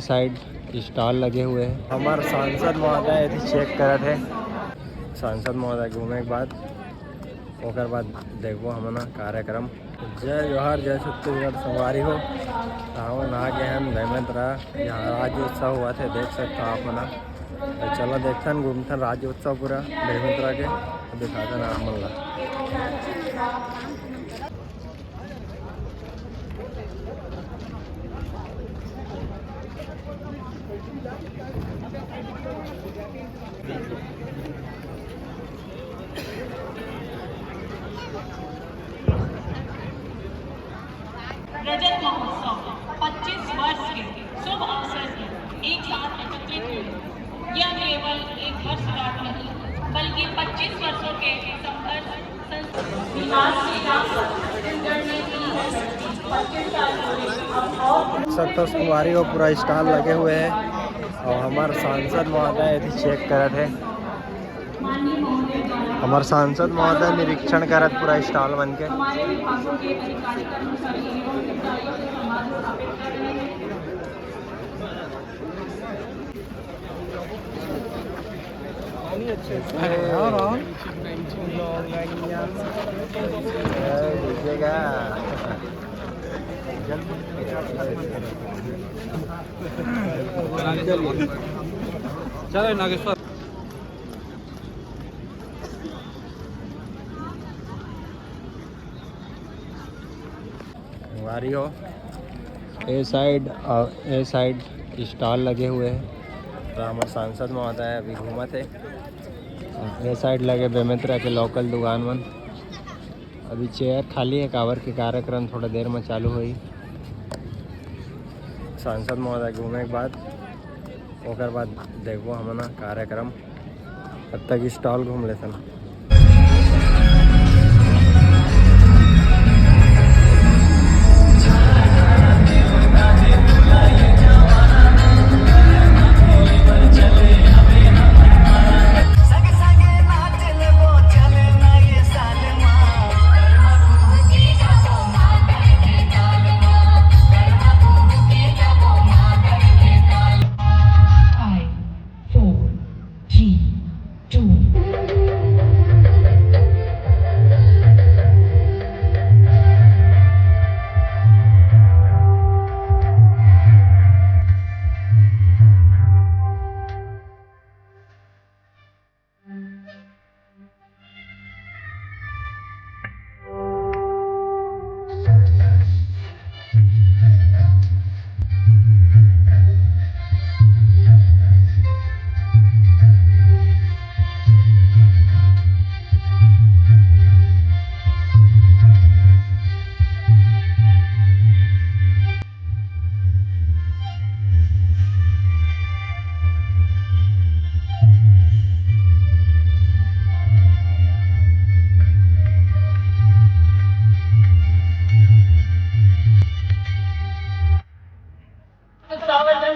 Side stall लगे हुए हैं। हमारे सांसद महोदय यदि चेक करे थे, सांसद महोदय घूमे के बाद ओकर बाद देखो हमना कार्यक्रम। जय जोहार, जय छत्तीसगढ़, संगवारी हो। हम आगे हम धर्मेंद्र यहाँ राज्य उत्सव हुआ थे, देख सकते हो आप मना। तो चलो देखते घूमते राज्य उत्सव पूरा धर्मेंद्र के दिखाते ना आप मन ला। रजत महोत्सव 25 वर्ष के शुभ अवसर पर एक साथ एकत्रित हुए। यह केवल एक वर्षगांठ नहीं, बल्कि 25 वर्षों के संघर्ष विकास की छत्तीसगढ़ ने की है। 25 साल हुए सकते संगवारी हो, पूरा स्टॉल लगे हुए हैं। और हमारे सांसद महोदय यदि चेक करे थे, हमारे सांसद महोदय निरीक्षण करत पूरा स्टॉल बन के। हमारे विभागों के अधिकारी कर्मचारी एवं हितग्राहियों से संवाद स्थापित कर रहे हैं। चलो नागेश्वर वारी हो। ए साइड स्टॉल लगे हुए हैं। तो हमारे सांसद महोदय अभी घूमा थे। ए साइड लगे बेमित्रा के लोकल दुकान मन। अभी चेयर खाली है, कावर के कार्यक्रम थोड़ा देर में चालू हुई। सांसद महोदय घूमे के बाद ओकर बाद देखो हमना कार्यक्रम। तब तक स्टॉल घूम लेते ना।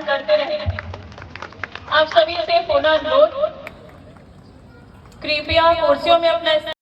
करते रहेंगे। आप सभी से पुनः अनुरोध, कृपया कुर्सियों में अपना